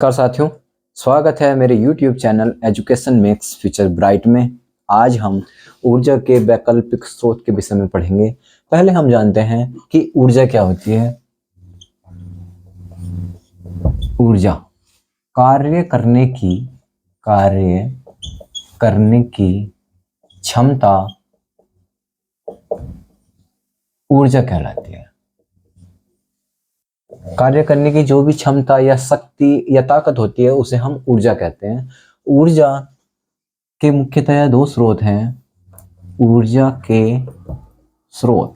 नमस्कार साथियों, स्वागत है मेरे YouTube channel education makes future bright में। आज हम ऊर्जा के वैकल्पिक स्रोत के विषय में पढ़ेंगे। पहले हम जानते हैं कि ऊर्जा क्या होती है। ऊर्जा कार्य करने की क्षमता ऊर्जा कहलाती है। कार्य करने की जो भी क्षमता या शक्ति या ताकत होती है उसे हम ऊर्जा कहते हैं। ऊर्जा के मुख्यतः दो स्रोत हैं। ऊर्जा के स्रोत,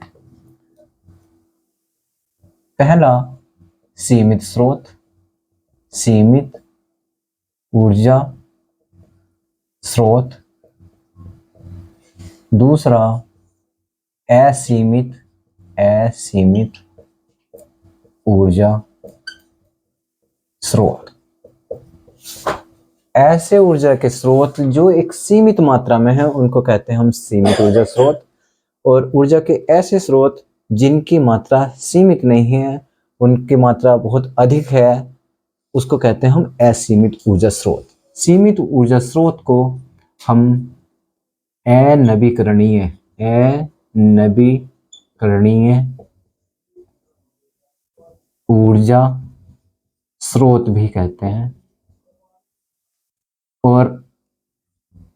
पहला सीमित स्रोत, सीमित ऊर्जा स्रोत। दूसरा असीमित ऊर्जा स्रोत। ऐसे ऊर्जा के स्रोत जो एक सीमित मात्रा में है उनको कहते हैं हम सीमित ऊर्जा स्रोत, और ऊर्जा के ऐसे स्रोत जिनकी मात्रा सीमित नहीं है, उनकी मात्रा बहुत अधिक है, उसको कहते हैं हम असीमित ऊर्जा स्रोत। सीमित ऊर्जा स्रोत को हम अनवीकरणीय ऊर्जा स्रोत भी कहते हैं, और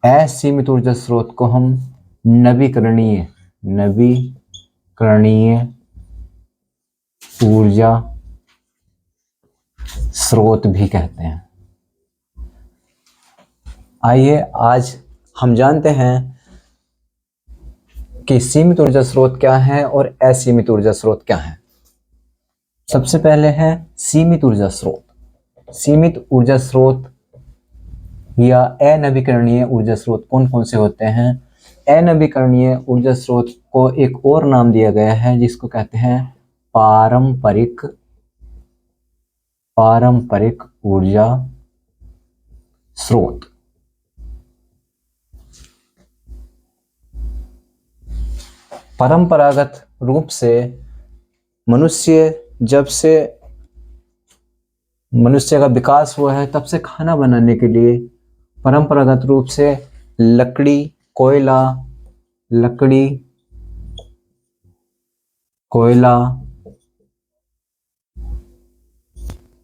असीमित ऊर्जा स्रोत को हम नवीकरणीय ऊर्जा स्रोत भी कहते हैं। आइए आज हम जानते हैं कि सीमित ऊर्जा स्रोत क्या है और असीमित ऊर्जा स्रोत क्या है। सबसे पहले है सीमित ऊर्जा स्रोत। सीमित ऊर्जा स्रोत या अनवीकरणीय ऊर्जा स्रोत कौन कौन से होते हैं? अनवीकरणीय ऊर्जा स्रोत को एक और नाम दिया गया है जिसको कहते हैं पारंपरिक ऊर्जा स्रोत। परंपरागत रूप से जब से मनुष्य का विकास हुआ है तब से खाना बनाने के लिए परंपरागत रूप से लकड़ी, कोयला,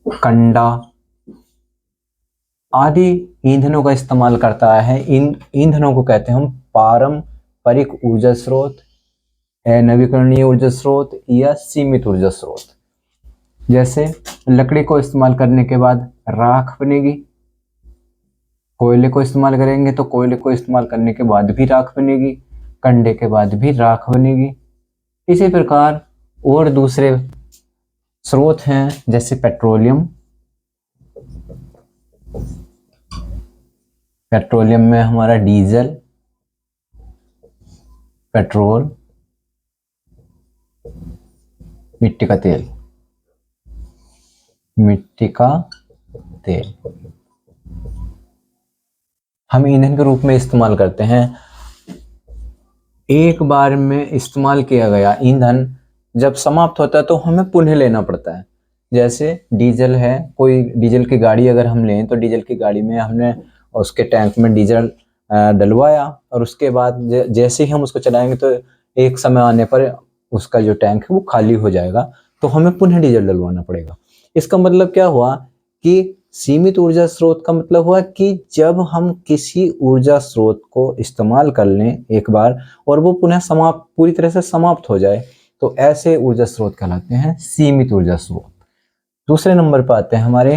कंडा आदि ईंधनों का इस्तेमाल करता है। इन ईंधनों को कहते हैं हम पारंपरिक ऊर्जा स्रोत, नवीकरणीय ऊर्जा स्रोत या सीमित ऊर्जा स्रोत। जैसे लकड़ी को इस्तेमाल करने के बाद राख बनेगी, कोयले को इस्तेमाल करेंगे तो कोयले को इस्तेमाल करने के बाद भी राख बनेगी, कंडे के बाद भी राख बनेगी। इसी प्रकार और दूसरे स्रोत हैं जैसे पेट्रोलियम में हमारा डीजल, पेट्रोल, मिट्टी का तेल हम ईंधन के रूप में इस्तेमाल करते हैं। एक बार में इस्तेमाल किया गया ईंधन जब समाप्त होता है तो हमें पुनः लेना पड़ता है। जैसे डीजल है, कोई डीजल की गाड़ी अगर हम लें तो डीजल की गाड़ी में हमने उसके टैंक में डीजल डलवाया, और उसके बाद जैसे ही हम उसको चलाएंगे तो एक समय आने पर उसका जो टैंक है वो खाली हो जाएगा, तो हमें पुनः डीजल डलवाना पड़ेगा। इसका मतलब क्या हुआ कि सीमित ऊर्जा स्रोत का मतलब हुआ कि जब हम किसी ऊर्जा स्रोत को इस्तेमाल कर लें एक बार और वो पुनः पूरी तरह से समाप्त हो जाए, तो ऐसे ऊर्जा स्रोत कहलाते हैं सीमित ऊर्जा स्रोत। दूसरे नंबर पर आते हैं हमारे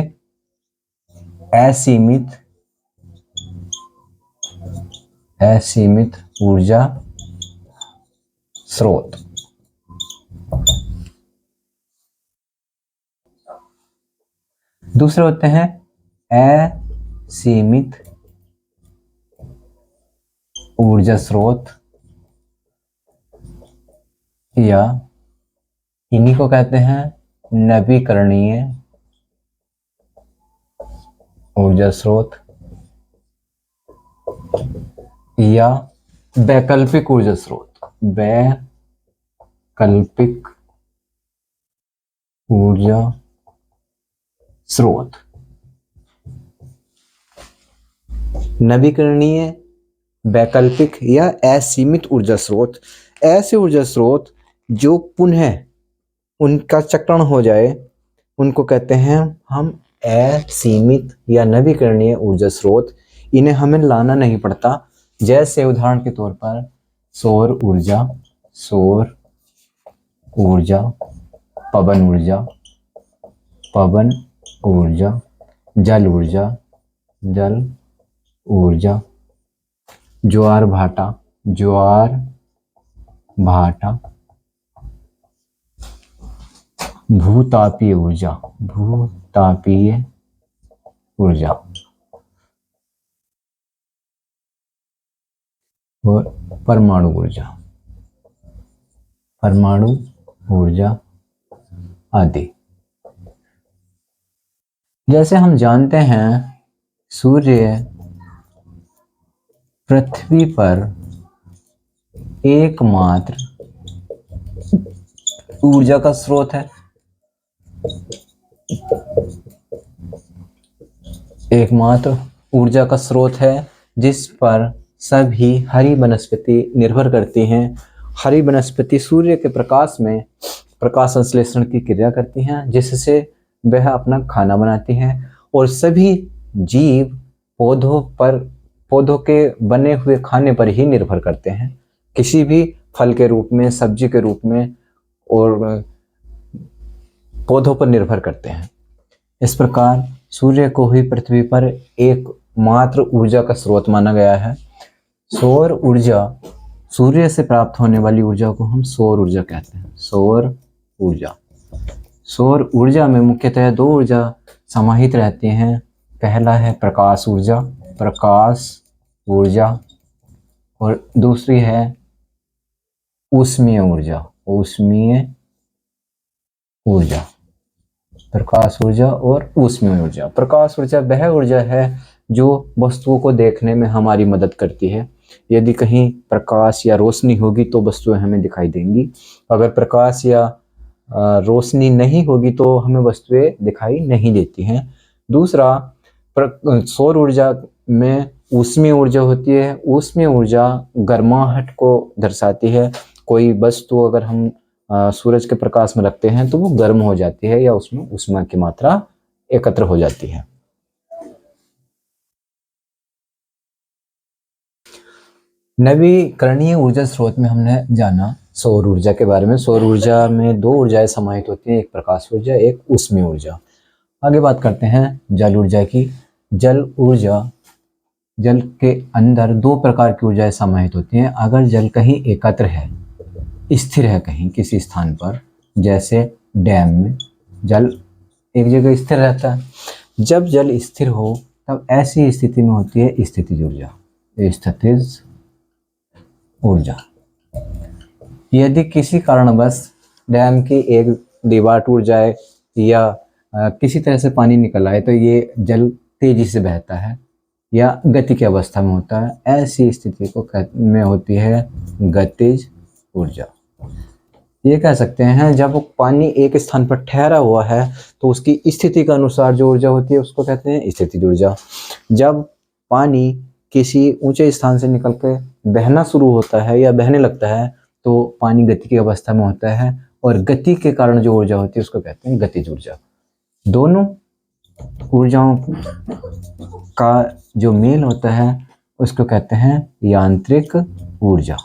असीमित ऊर्जा स्रोत। दूसरे होते हैं असीमित ऊर्जा स्रोत, या इन्हीं को कहते हैं नवीकरणीय ऊर्जा स्रोत या वैकल्पिक ऊर्जा स्रोत। वैकल्पिक ऊर्जा स्रोत नवीकरणीय, वैकल्पिक या असीमित ऊर्जा स्रोत। ऐसे ऊर्जा स्रोत जो पुनः उनका चक्रण हो जाए उनको कहते हैं हम असीमित या नवीकरणीय ऊर्जा स्रोत। इन्हें हमें लाना नहीं पड़ता। जैसे उदाहरण के तौर पर सौर ऊर्जा, सौर ऊर्जा, पवन ऊर्जा, पवन ऊर्जा, जल ऊर्जा, जल ऊर्जा, ज्वार भाटा, ज्वार भाटा, भूतापीय ऊर्जा, भूतापीय ऊर्जा और परमाणु ऊर्जा, परमाणु ऊर्जा आदि। जैसे हम जानते हैं सूर्य पृथ्वी पर एकमात्र ऊर्जा का स्रोत है, एकमात्र ऊर्जा का स्रोत है जिस पर सभी हरी वनस्पति निर्भर करती हैं। हरी वनस्पति सूर्य के प्रकाश में प्रकाश संश्लेषण की क्रिया करती हैं जिससे वह अपना खाना बनाती हैं और सभी जीव पौधों के बने हुए खाने पर ही निर्भर करते हैं, किसी भी फल के रूप में, सब्जी के रूप में और पौधों पर निर्भर करते हैं। इस प्रकार सूर्य को ही पृथ्वी पर एकमात्र ऊर्जा का स्रोत माना गया है। सौर ऊर्जा, सूर्य से प्राप्त होने वाली ऊर्जा को हम सौर ऊर्जा कहते हैं। सौर ऊर्जा, सौर ऊर्जा में मुख्यतः दो ऊर्जा समाहित रहती हैं। पहला है प्रकाश ऊर्जा, प्रकाश ऊर्जा, और दूसरी है ऊष्मीय ऊर्जा, ऊष्मीय ऊर्जा। प्रकाश ऊर्जा और ऊष्मीय ऊर्जा। प्रकाश ऊर्जा वह ऊर्जा है जो वस्तुओं को देखने में हमारी मदद करती है। यदि कहीं प्रकाश या रोशनी होगी तो वस्तुएं हमें दिखाई देंगी, अगर प्रकाश या रोशनी नहीं होगी तो हमें वस्तुएं दिखाई नहीं देती हैं। दूसरा, सौर ऊर्जा में ऊष्मीय ऊर्जा होती है। ऊष्मीय ऊर्जा गर्माहट को दर्शाती है। कोई वस्तु अगर हम सूरज के प्रकाश में रखते हैं तो वो गर्म हो जाती है या उसमें ऊष्मा की मात्रा एकत्र हो जाती है। नवीकरणीय ऊर्जा स्रोत में हमने जाना सौर ऊर्जा के बारे में। सौर ऊर्जा में दो ऊर्जाएं समाहित होती हैं, एक प्रकाश ऊर्जा, एक ऊष्मीय ऊर्जा। आगे बात करते हैं जल ऊर्जा की। जल ऊर्जा, जल के अंदर दो प्रकार की ऊर्जाएं समाहित होती हैं। अगर जल कहीं एकत्र है, स्थिर है कहीं किसी स्थान पर, जैसे डैम में जल एक जगह स्थिर रहता है। जब जल स्थिर हो तब ऐसी स्थिति में होती है स्थितिज ऊर्जा, स्थितिज ऊर्जा। यदि किसी कारणवश डैम की एक दीवार टूट जाए या किसी तरह से पानी निकल आए तो ये जल तेजी से बहता है या गति की अवस्था में होता है। ऐसी स्थिति को में होती है गतिज ऊर्जा। ये कह सकते हैं जब पानी एक स्थान पर ठहरा हुआ है तो उसकी स्थिति के अनुसार जो ऊर्जा होती है उसको कहते हैं स्थितिज ऊर्जा। जब पानी किसी ऊंचे स्थान से निकल के बहना शुरू होता है या बहने लगता है तो पानी गति की अवस्था में होता है और गति के कारण जो ऊर्जा होती है उसको कहते हैं गतिज ऊर्जा। दोनों ऊर्जाओं का जो मेल होता है उसको कहते हैं यांत्रिक ऊर्जा।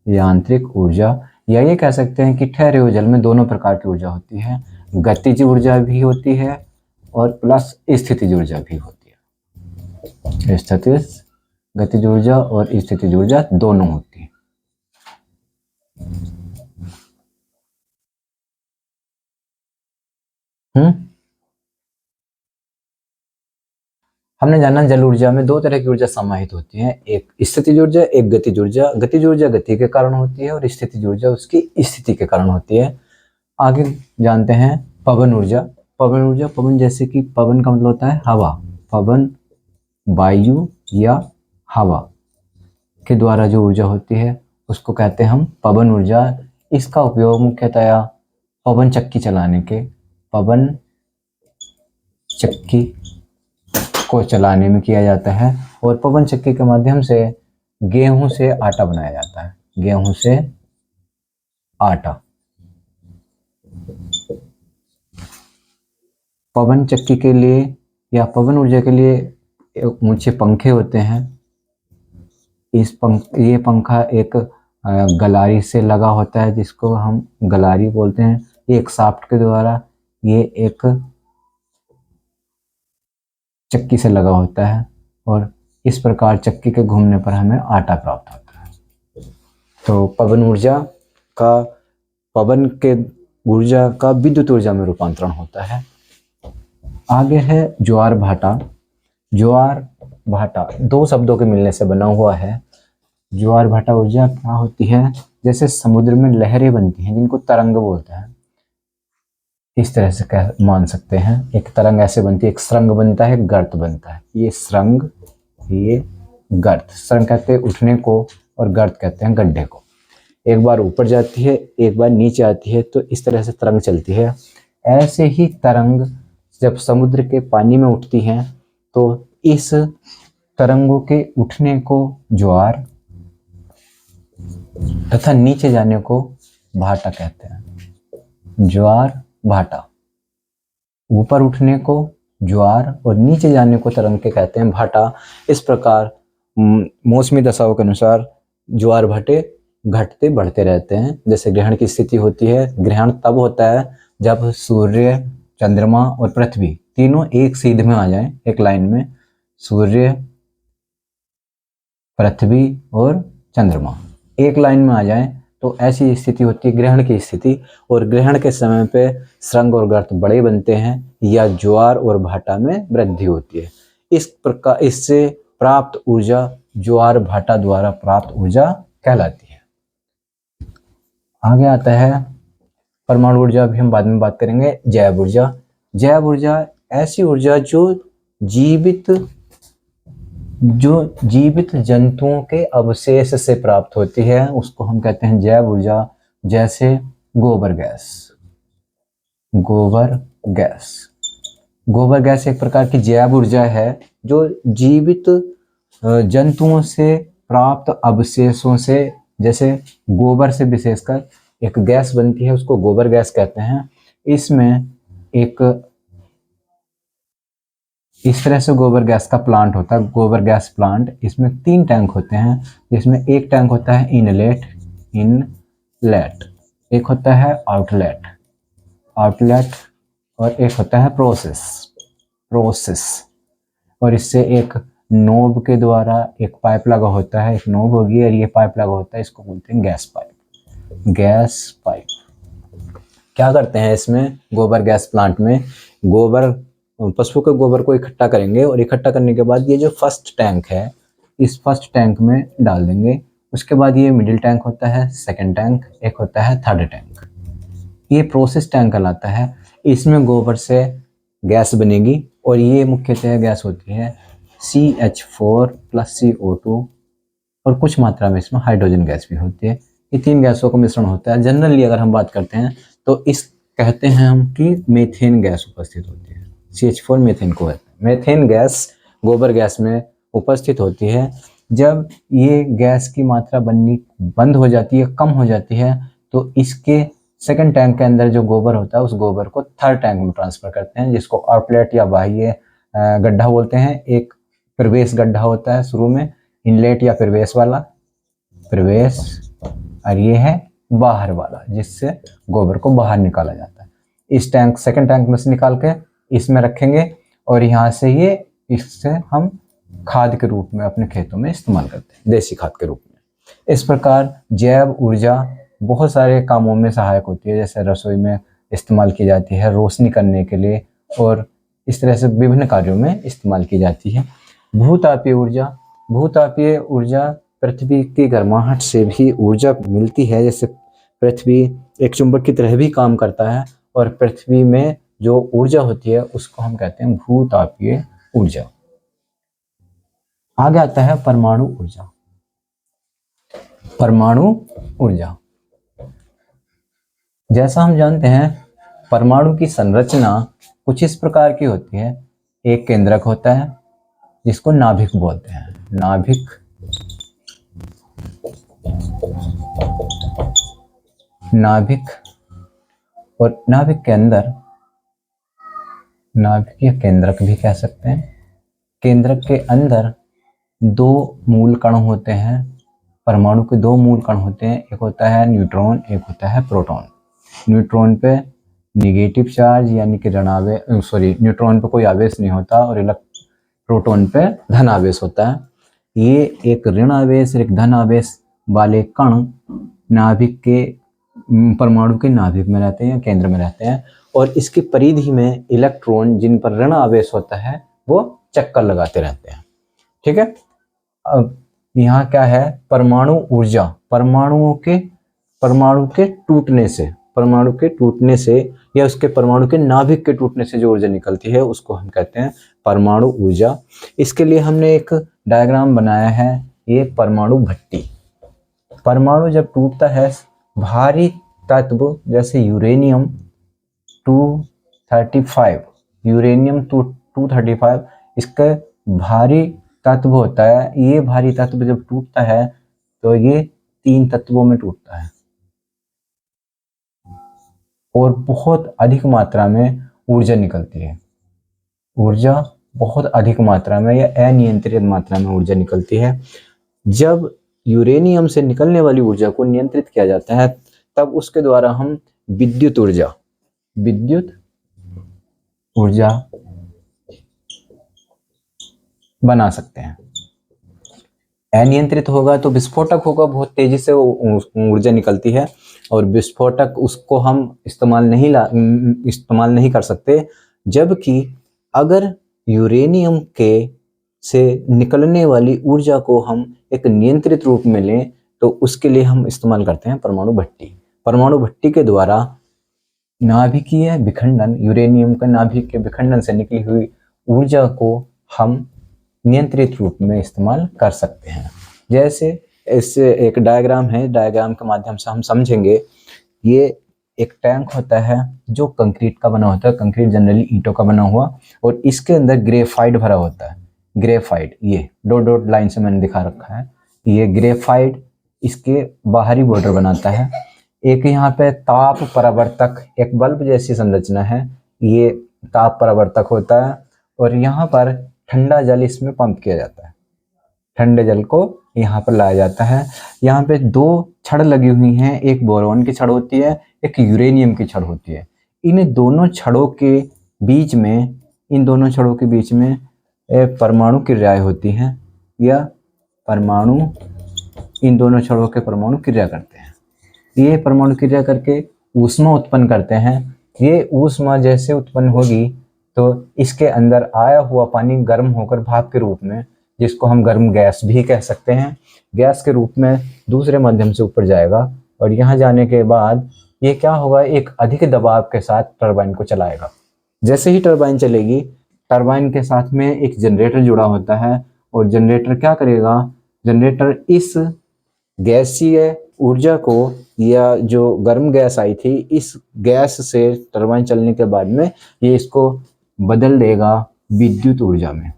यांत्रिक ऊर्जा, या ये कह सकते हैं कि ठहरे हुए जल में दोनों प्रकार की ऊर्जा होती है, गतिज ऊर्जा भी होती है और प्लस स्थितिज ऊर्जा भी होती है। स्थितिज, गतिज ऊर्जा और स्थितिज ऊर्जा दोनों होती है। हमने जाना जल ऊर्जा में दो तरह की ऊर्जा समाहित होती है, एक स्थितिज ऊर्जा, एक गतिज ऊर्जा। गतिज ऊर्जा गति के कारण होती है और स्थितिज ऊर्जा उसकी स्थिति के कारण होती है। आगे जानते हैं पवन ऊर्जा। पवन ऊर्जा, पवन जैसे कि पवन का मतलब होता है हवा। पवन वायु या हवा के द्वारा जो ऊर्जा होती है उसको कहते हैं हम पवन ऊर्जा। इसका उपयोग मुख्यतया पवन चक्की चलाने के, पवन चक्की को चलाने में किया जाता है और पवन चक्की के माध्यम से गेहूं से आटा बनाया जाता है, गेहूं से आटा। पवन चक्की के लिए या पवन ऊर्जा के लिए ऊंचे पंखे होते हैं। ये पंखा एक गलारी से लगा होता है, जिसको हम गलारी बोलते हैं। एक शाफ्ट के द्वारा ये एक चक्की से लगा होता है और इस प्रकार चक्की के घूमने पर हमें आटा प्राप्त होता है। तो पवन ऊर्जा का पवन के ऊर्जा का विद्युत ऊर्जा में रूपांतरण होता है। आगे है ज्वार भाटा। ज्वार भाटा दो शब्दों के मिलने से बना हुआ है। ज्वार भाटा ऊर्जा क्या होती है? जैसे समुद्र में लहरें बनती हैं जिनको तरंग बोलते हैं, इस तरह से कह मान सकते हैं। एक तरंग ऐसे बनती है, एक सुरंग बनता है, गर्त बनता है। ये सुरंग, ये गर्त। सुरंग कहते हैं उठने को और गर्त कहते हैं गड्ढे को। एक बार ऊपर जाती है, एक बार नीचे आती है, तो इस तरह से तरंग चलती है। ऐसे ही तरंग जब समुद्र के पानी में उठती हैं तो इस तरंगों के उठने को ज्वार तथा नीचे जाने को भाटा कहते हैं। ज्वार भाटा। ऊपर उठने को ज्वार और नीचे जाने को तरंग के कहते हैं भाटा। इस प्रकार मौसमी दशाओं के अनुसार ज्वार भाटे घटते बढ़ते रहते हैं। जैसे ग्रहण की स्थिति होती है, ग्रहण तब होता है जब सूर्य, चंद्रमा और पृथ्वी तीनों एक सीध में आ जाएं, एक लाइन में। सूर्य, पृथ्वी और चंद्रमा एक लाइन में आ जाएं तो ऐसी स्थिति होती है ग्रहण की स्थिति। और ग्रहण के समय पे सुरंग और गर्त बड़े बनते हैं या ज्वार और भाटा में वृद्धि होती है। इस प्रकार इससे प्राप्त ऊर्जा ज्वार भाटा द्वारा प्राप्त ऊर्जा कहलाती है। आगे आता है परमाणु ऊर्जा, भी हम बाद में बात करेंगे। जैव ऊर्जा। जैव ऊर्जा ऐसी ऊर्जा जो जीवित जंतुओं के अवशेष से प्राप्त होती है, उसको हम कहते हैं जैव ऊर्जा। जैसे गोबर गैस। गोबर गैस, गोबर गैस एक प्रकार की जैव ऊर्जा है जो जीवित जंतुओं से प्राप्त अवशेषों से, जैसे गोबर से विशेषकर एक गैस बनती है, उसको गोबर गैस कहते हैं। इसमें एक इस तरह से गोबर गैस का प्लांट होता है, गोबर गैस प्लांट। इसमें 3 टैंक होते हैं, जिसमें एक टैंक होता है इनलेट, एक होता है आउटलेट, और एक होता है प्रोसेस। और इससे एक नोब के द्वारा एक पाइप लगा होता है, एक नोब होगी और ये पाइप लगा होता है, इसको बोलते हैं गैस पाइप। क्या करते हैं इसमें गोबर गैस प्लांट में? गोबर, पशु के गोबर को इकट्ठा करेंगे और इकट्ठा करने के बाद ये जो फर्स्ट टैंक है, इस फर्स्ट टैंक में डाल देंगे। उसके बाद ये मिडिल टैंक होता है, सेकंड टैंक, एक होता है थर्ड टैंक। ये प्रोसेस टैंक कहलाता है। इसमें गोबर से गैस बनेगी और ये मुख्यतः गैस होती है CH4 + CO2 और कुछ मात्रा में इसमें हाइड्रोजन गैस भी होती है। ये 3 गैसों का मिश्रण होता है। जनरली अगर हम बात करते हैं तो इस कहते हैं हम कि मीथेन गैस उपस्थित होती है। CH4 मीथेन को कहते हैं। मीथेन गैस गोबर गैस में उपस्थित होती है। जब ये गैस की मात्रा बननी बंद हो जाती है, कम हो जाती है, तो इसके सेकंड टैंक के अंदर जो गोबर होता है उस गोबर को थर्ड टैंक में ट्रांसफर करते हैं, जिसको आउटलेट या बाह्य गड्ढा बोलते हैं। एक प्रवेश गड्ढा होता है शुरू में, इनलेट या प्रवेश वाला, प्रवेश, और ये है बाहर वाला जिससे गोबर को बाहर निकाला जाता है। इस टैंक, सेकंड टैंक में से निकाल के इसमें रखेंगे और यहाँ से ये, इससे हम खाद के रूप में अपने खेतों में इस्तेमाल करते हैं, देसी खाद के रूप में। इस प्रकार जैव ऊर्जा बहुत सारे कामों में सहायक होती है, जैसे रसोई में इस्तेमाल की जाती है, रोशनी करने के लिए, और इस तरह से विभिन्न कार्यों में इस्तेमाल की जाती है। भूतापीय ऊर्जा पृथ्वी की गर्माहट से भी ऊर्जा मिलती है। जैसे पृथ्वी एक चुंबक की तरह भी काम करता है और पृथ्वी में जो ऊर्जा होती है उसको हम कहते हैं भूतापीय ऊर्जा। आगे आता है परमाणु ऊर्जा। जैसा हम जानते हैं परमाणु की संरचना कुछ इस प्रकार की होती है। एक केंद्रक होता है जिसको नाभिक बोलते हैं, नाभिक नाभिक और नाभिक के अंदर, नाभिक या केंद्रक भी कह सकते हैं, केंद्रक के अंदर दो मूल कण होते हैं, परमाणु के दो मूल कण होते हैं, एक होता है न्यूट्रॉन, एक होता है प्रोटॉन। न्यूट्रॉन पे निगेटिव चार्ज यानी कि न्यूट्रॉन पे कोई आवेश नहीं होता और प्रोटॉन पे धन आवेश होता है। ये एक ऋण आवेश और एक धन आवेश वाले कण नाभिक के परमाणु के नाभिक में रहते हैं या केंद्र में रहते हैं, और इसकी परिधि में इलेक्ट्रॉन जिन पर ऋण आवेश होता है वो चक्कर लगाते रहते हैं। ठीक है, अब यहाँ क्या है, परमाणु ऊर्जा, परमाणु के टूटने से या उसके परमाणु के नाभिक के टूटने से जो ऊर्जा निकलती है उसको हम कहते हैं परमाणु ऊर्जा। इसके लिए हमने एक डायग्राम बनाया है, ये परमाणु भट्टी। परमाणु जब टूटता है, भारी तत्व जैसे यूरेनियम 235 इसका भारी तत्व होता है। ये भारी तत्व जब टूटता है तो ये 3 तत्वों में टूटता है और बहुत अधिक मात्रा में ऊर्जा निकलती है। ऊर्जा बहुत अधिक मात्रा में या अनियंत्रित मात्रा में ऊर्जा निकलती है। जब यूरेनियम से निकलने वाली ऊर्जा को नियंत्रित किया जाता है तब उसके द्वारा हम विद्युत ऊर्जा बना सकते हैं। अनियंत्रित होगा तो विस्फोटक होगा, बहुत तेजी से ऊर्जा निकलती है और विस्फोटक उसको हम इस्तेमाल नहीं कर सकते। जबकि अगर यूरेनियम के से निकलने वाली ऊर्जा को हम एक नियंत्रित रूप में लें तो उसके लिए हम इस्तेमाल करते हैं परमाणु भट्टी। परमाणु भट्टी के द्वारा नाभिकीय विखंडन, यूरेनियम का नाभिक के विखंडन से निकली हुई ऊर्जा को हम नियंत्रित रूप में इस्तेमाल कर सकते हैं। जैसे इससे एक डायग्राम है, डायग्राम के माध्यम से हम समझेंगे। ये एक टैंक होता है जो कंक्रीट का बना होता है, कंक्रीट जनरली ईंटों का बना हुआ, और इसके अंदर ग्रेफाइट भरा होता है। ग्रेफाइट, ये डॉट लाइन से मैंने दिखा रखा है, ये ग्रेफाइट इसके बाहरी बॉर्डर बनाता है। एक यहाँ पे ताप परावर्तक, एक बल्ब जैसी संरचना है, ये ताप परावर्तक होता है और यहाँ पर ठंडा जल इसमें पंप किया जाता है, ठंडे जल को यहाँ पर लाया जाता है। यहाँ पे 2 छड़ लगी हुई हैं, एक बोरॉन की छड़ होती है, एक यूरेनियम की छड़ होती है। इन दोनों छड़ों के बीच में परमाणु क्रियाएं होती हैं, या इन दोनों छड़ों के परमाणु क्रिया करते हैं। ये परमाणु क्रिया करके ऊष्मा उत्पन्न करते हैं। ये ऊष्मा जैसे उत्पन्न होगी तो इसके अंदर आया हुआ पानी गर्म होकर भाप के रूप में, जिसको हम गर्म गैस भी कह सकते हैं, गैस के रूप में दूसरे माध्यम से ऊपर जाएगा और यहाँ जाने के बाद ये क्या होगा, एक अधिक दबाव के साथ टरबाइन को चलाएगा। जैसे ही टरबाइन चलेगी, टरबाइन के साथ में एक जनरेटर जुड़ा होता है और जनरेटर क्या करेगा, जनरेटर इस गैसीय ऊर्जा को या जो गर्म गैस आई थी, इस गैस से टरबाइन चलने के बाद में ये इसको बदल देगा विद्युत ऊर्जा में।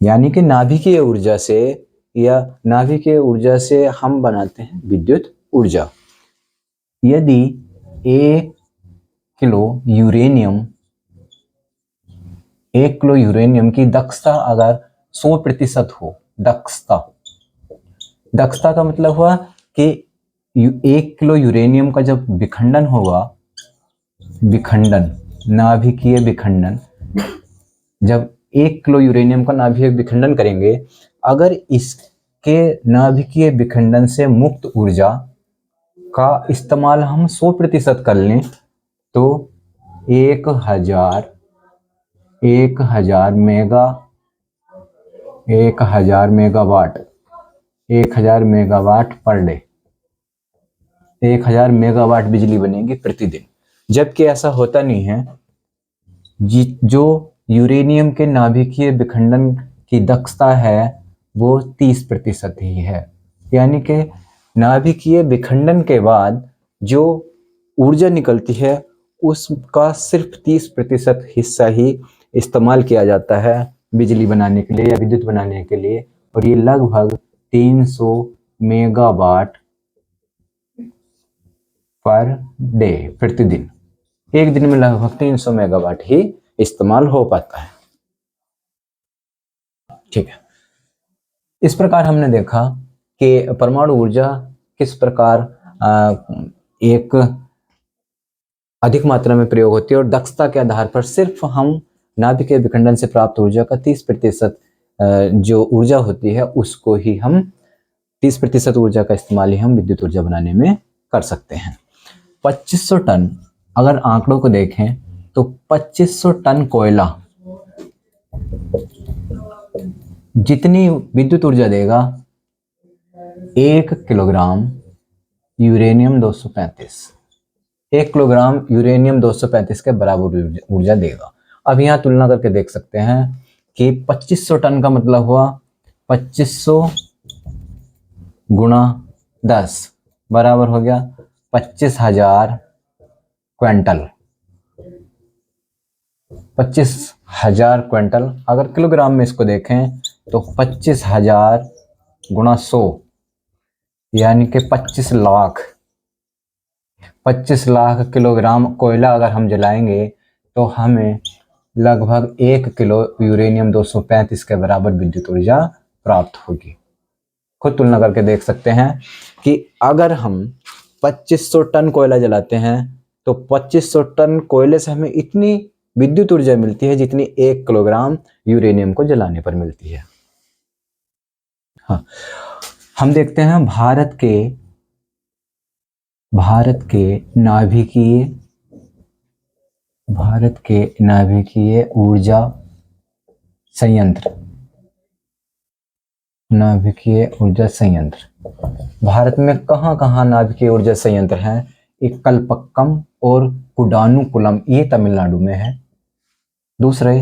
यानी कि नाभिकीय ऊर्जा से हम बनाते हैं विद्युत ऊर्जा। यदि 1 किलो यूरेनियम की दक्षता अगर 100% हो, दक्षता का मतलब हुआ कि 1 किलो यूरेनियम का जब विखंडन होगा, नाभिकीय विखंडन, जब 1 किलो यूरेनियम का नाभिकीय विखंडन करेंगे, अगर इसके नाभिकीय विखंडन से मुक्त ऊर्जा का इस्तेमाल हम 100% कर लें तो 1000 मेगावाट पर डे, 1000 मेगावाट बिजली बनेगी प्रतिदिन। जबकि ऐसा होता नहीं है। जो यूरेनियम के नाभिकीय विखंडन की दक्षता है वो 30% ही है। यानी कि नाभिकीय विखंडन के बाद जो ऊर्जा निकलती है उसका सिर्फ 30% हिस्सा ही इस्तेमाल किया जाता है बिजली बनाने के लिए या विद्युत बनाने के लिए, और ये लगभग 300 मेगावाट पर डे, प्रतिदिन। एक दिन में लगभग 300 मेगावाट ही इस्तेमाल हो पाता है। ठीक है, इस प्रकार हमने देखा कि परमाणु ऊर्जा किस प्रकार एक अधिक मात्रा में प्रयोग होती है, और दक्षता के आधार पर सिर्फ हम नाभिकीय विखंडन से प्राप्त ऊर्जा का 30% जो ऊर्जा होती है उसको ही हम 30% ऊर्जा का इस्तेमाल ही हम विद्युत ऊर्जा बनाने में कर सकते हैं। 2500 टन, अगर आंकड़ों को देखें तो 2500 टन कोयला जितनी विद्युत ऊर्जा देगा 1 किलोग्राम यूरेनियम 235, 1 किलोग्राम यूरेनियम 235 के बराबर ऊर्जा देगा। अब यहाँ तुलना करके देख सकते हैं कि 2500 टन का मतलब हुआ 2500 गुणा 10 बराबर हो गया 25,000 क्विंटल। 25,000 क्विंटल, अगर किलोग्राम में इसको देखें तो 25,000 गुणा 100 यानी कि 25 लाख। 25 लाख किलोग्राम कोयला अगर हम जलाएंगे तो हमें लगभग 1 किलो यूरेनियम 235 के बराबर विद्युत ऊर्जा प्राप्त होगी। खुद तुलना करके देख सकते हैं कि अगर हम 2500 टन कोयला जलाते हैं तो 2500 टन कोयले से हमें इतनी विद्युत ऊर्जा मिलती है जितनी 1 किलोग्राम यूरेनियम को जलाने पर मिलती है। हाँ, हम देखते हैं भारत के नाभिकीय ऊर्जा संयंत्र, भारत में कहाँ कहाँ नाभिकीय ऊर्जा संयंत्र हैं? एक कल्पक्कम और कुडानुकुलम, ये तमिलनाडु में है। दूसरे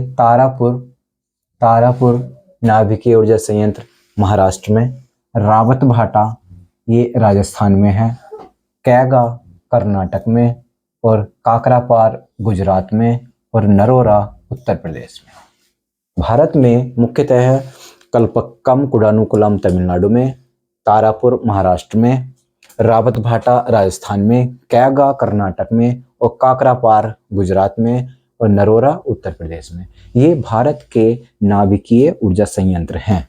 तारापुर नाभिकीय ऊर्जा संयंत्र महाराष्ट्र में। रावतभाटा ये राजस्थान में है। कैगा कर्नाटक में, और काकरापार गुजरात में, और नरोरा उत्तर प्रदेश में। भारत में मुख्यतः है कल्पक्कम कुडानुकुलम तमिलनाडु में, तारापुर महाराष्ट्र में, रावतभाटा राजस्थान में, कैगा कर्नाटक में, और काकरापार गुजरात में, और नरोरा उत्तर प्रदेश में। ये भारत के नाभिकीय ऊर्जा संयंत्र हैं।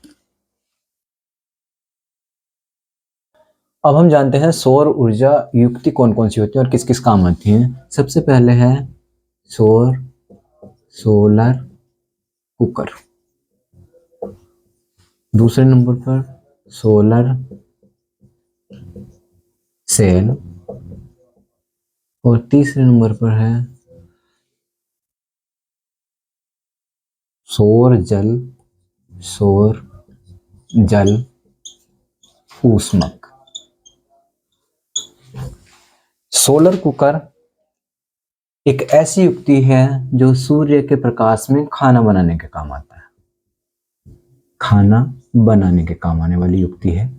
अब हम जानते हैं सौर ऊर्जा युक्ति कौन कौन सी होती है और किस किस काम आती हैं। सबसे पहले है सोलर कुकर, दूसरे नंबर पर सोलर सेल, और तीसरे नंबर पर है सौर जल ऊष्मक। सोलर कुकर एक ऐसी युक्ति है जो सूर्य के प्रकाश में खाना बनाने के काम आता है, खाना बनाने के काम आने वाली युक्ति है।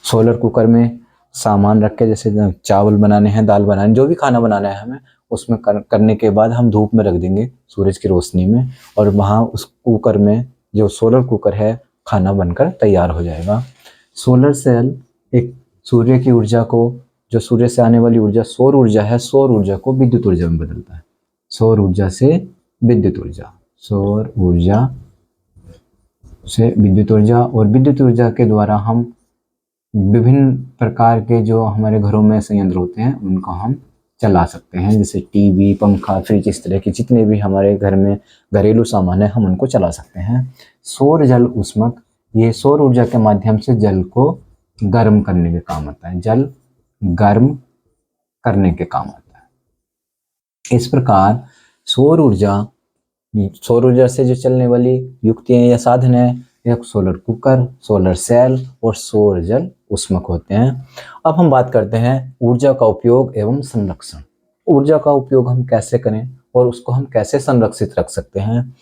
सोलर कुकर में सामान रख के, जैसे चावल बनाने हैं, दाल बनाने, जो भी खाना बनाना है हमें, उसमें करने के बाद हम धूप में रख देंगे सूरज की रोशनी में, और वहाँ उस कुकर में, जो सोलर कुकर है, खाना बनकर तैयार हो जाएगा। सोलर सेल एक सूर्य की ऊर्जा को, जो सूर्य से आने वाली ऊर्जा सौर ऊर्जा है, सौर ऊर्जा को विद्युत ऊर्जा में बदलता है। सौर ऊर्जा से विद्युत ऊर्जा, सौर ऊर्जा से विद्युत ऊर्जा, और विद्युत ऊर्जा के द्वारा हम विभिन्न प्रकार के जो हमारे घरों में संयंत्र होते हैं उनको हम चला सकते हैं, जैसे टीवी, पंखा, फ्रिज, इस तरह के जितने भी हमारे घर में घरेलू सामान है हम उनको चला सकते हैं। सौर जल ऊष्मक, ये सौर ऊर्जा के माध्यम से जल को गर्म करने के काम आता है, जल गर्म करने के काम आता है। इस प्रकार सौर ऊर्जा से जो चलने वाली युक्तियां या साधन है, एक सोलर कुकर, सोलर सेल और सौर जल ऊष्मक होते हैं। अब हम बात करते हैं ऊर्जा का उपयोग एवं संरक्षण। ऊर्जा का उपयोग हम कैसे करें और उसको हम कैसे संरक्षित रख सकते हैं।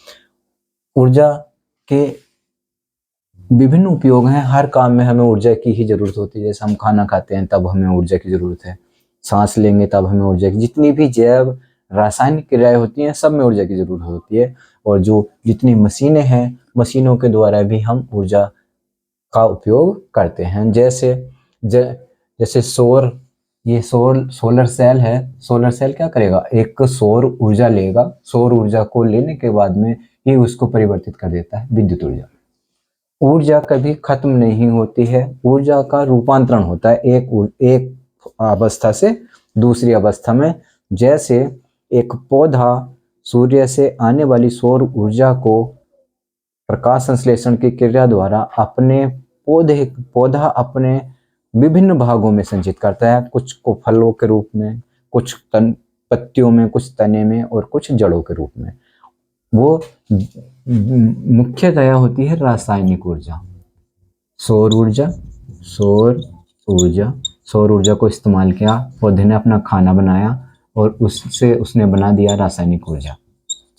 ऊर्जा के विभिन्न उपयोग हैं, हर काम में हमें ऊर्जा की ही जरूरत होती है। जैसे हम खाना खाते हैं तब हमें ऊर्जा की जरूरत है, सांस लेंगे तब हमें ऊर्जा की, जितनी भी जैव रासायनिक क्रियाएं होती हैं सब में ऊर्जा की जरूरत होती है। और जो जितनी मशीनें हैं, मशीनों के द्वारा भी हम ऊर्जा का उपयोग करते हैं। जैसे ये सोलर सेल है। सोलर सेल क्या करेगा, एक सौर ऊर्जा लेगा, सौर ऊर्जा को लेने के बाद में ये उसको परिवर्तित कर देता है विद्युत ऊर्जा। ऊर्जा कभी खत्म नहीं होती है, ऊर्जा का रूपांतरण होता है एक अवस्था से दूसरी अवस्था में। जैसे एक पौधा सूर्य से आने वाली सौर ऊर्जा को प्रकाश संश्लेषण की क्रिया द्वारा अपने पौधा अपने विभिन्न भागों में संचित करता है, कुछ को फलों के रूप में, कुछ पत्तियों में, कुछ तने में और कुछ जड़ों के रूप में। वो मुख्यतया होती है रासायनिक ऊर्जा। सौर ऊर्जा सौर ऊर्जा को इस्तेमाल किया, पौधे ने अपना खाना बनाया और उससे उसने बना दिया रासायनिक ऊर्जा।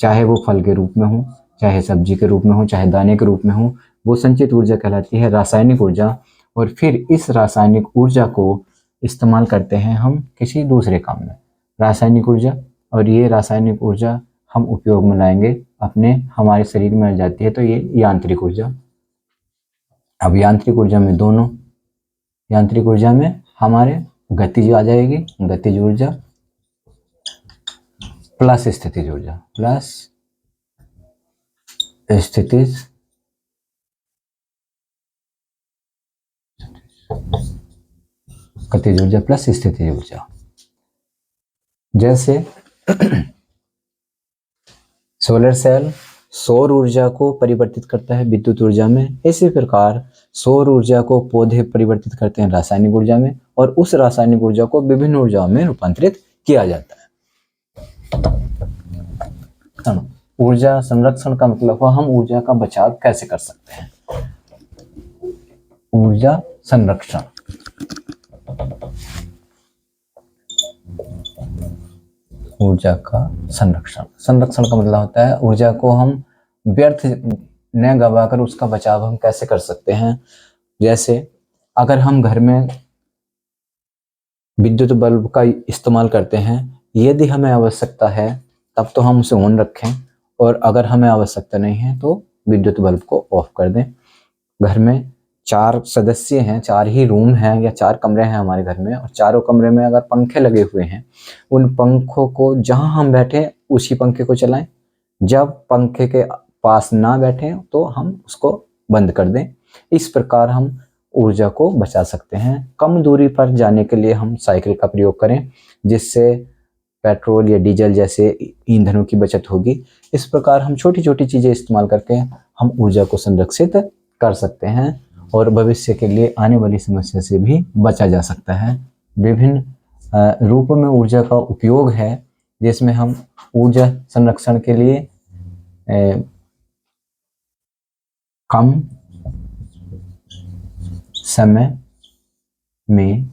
चाहे वो फल के रूप में हो, चाहे सब्जी के रूप में हो, चाहे दाने के रूप में हो, वो संचित ऊर्जा कहलाती है रासायनिक ऊर्जा। और फिर इस रासायनिक ऊर्जा को इस्तेमाल करते हैं हम किसी दूसरे काम में, रासायनिक ऊर्जा। और ये रासायनिक ऊर्जा हम उपयोग में लाएंगे अपने हमारे शरीर में आ जाती है, तो ये यांत्रिक ऊर्जा। अब यांत्रिक ऊर्जा में दोनों, यांत्रिक ऊर्जा में हमारे गतिज आ जाएगी, गतिज ऊर्जा प्लस स्थितिज ऊर्जा, प्लस स्थितिज गतिज ऊर्जा प्लस स्थितिज ऊर्जा। जैसे सोलर सेल सौर ऊर्जा को परिवर्तित करता है विद्युत ऊर्जा में, इसी प्रकार सौर ऊर्जा को पौधे परिवर्तित करते हैं रासायनिक ऊर्जा में, और उस रासायनिक ऊर्जा को विभिन्न ऊर्जाओं में रूपांतरित किया जाता है। ऊर्जा संरक्षण का मतलब है हम ऊर्जा का बचाव कैसे कर सकते हैं। ऊर्जा संरक्षण, ऊर्जा का संरक्षण, संरक्षण का मतलब होता है ऊर्जा को हम व्यर्थ न गवाकर उसका बचाव हम कैसे कर सकते हैं। जैसे अगर हम घर में विद्युत बल्ब का इस्तेमाल करते हैं, यदि हमें आवश्यकता है तब तो हम उसे ऑन रखें, और अगर हमें आवश्यकता नहीं है तो विद्युत बल्ब को ऑफ कर दें। घर में 4 सदस्य हैं, 4 ही रूम हैं या 4 कमरे हैं हमारे घर में, और चारों कमरे में अगर पंखे लगे हुए हैं, उन पंखों को जहां हम बैठे उसी पंखे को चलाएं। जब पंखे के पास ना बैठे तो हम उसको बंद कर दें। इस प्रकार हम ऊर्जा को बचा सकते हैं। कम दूरी पर जाने के लिए हम साइकिल का प्रयोग करें, जिससे पेट्रोल या डीजल जैसे ईंधनों की बचत होगी। इस प्रकार हम छोटी छोटी चीजें इस्तेमाल करके हम ऊर्जा को संरक्षित कर सकते हैं और भविष्य के लिए आने वाली समस्या से भी बचा जा सकता है। विभिन्न रूपों में ऊर्जा का उपयोग है, जिसमें हम ऊर्जा संरक्षण के लिए कम समय में,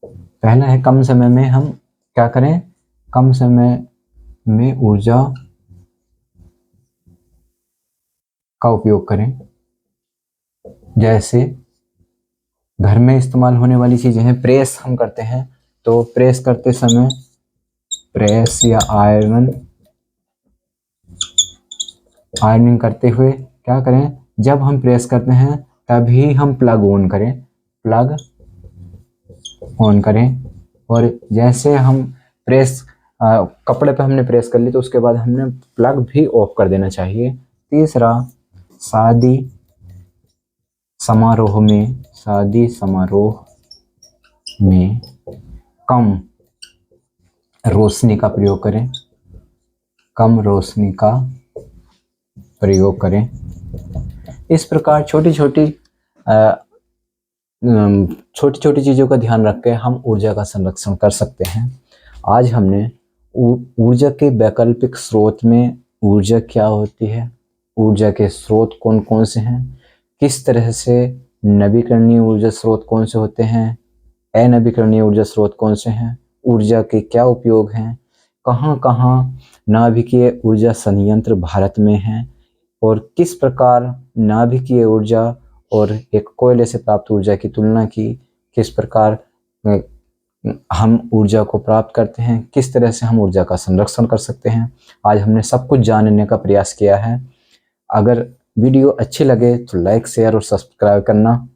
पहला है कम समय में हम क्या करें, कम समय में ऊर्जा का उपयोग करें। जैसे घर में इस्तेमाल होने वाली चीजें हैं, प्रेस हम करते हैं, तो प्रेस करते समय प्रेस या आयरनिंग करते हुए क्या करें, जब हम प्रेस करते हैं तभी हम प्लग ऑन करें। और जैसे हम प्रेस कपड़े पे हमने प्रेस कर ली तो उसके बाद हमने प्लग भी ऑफ कर देना चाहिए। तीसरा, शादी समारोह में कम रोशनी का प्रयोग करें। इस प्रकार छोटी छोटी चीजों का ध्यान रख के हम ऊर्जा का संरक्षण कर सकते हैं। आज हमने ऊर्जा के वैकल्पिक स्रोत में ऊर्जा क्या होती है, ऊर्जा के स्रोत कौन कौन से हैं, किस तरह से नवीकरणीय ऊर्जा स्रोत कौन से होते हैं, अनवीकरणीय ऊर्जा स्रोत कौन से हैं, ऊर्जा के क्या उपयोग हैं, कहाँ कहाँ नाभिकीय ऊर्जा संयंत्र भारत में हैं, और किस प्रकार नाभिकीय ऊर्जा और एक कोयले से प्राप्त ऊर्जा की तुलना की, किस प्रकार हम ऊर्जा को प्राप्त करते हैं, किस तरह से हम ऊर्जा का संरक्षण कर सकते हैं, आज हमने सब कुछ जानने का प्रयास किया है। अगर वीडियो अच्छी लगे तो लाइक, शेयर और सब्सक्राइब करना।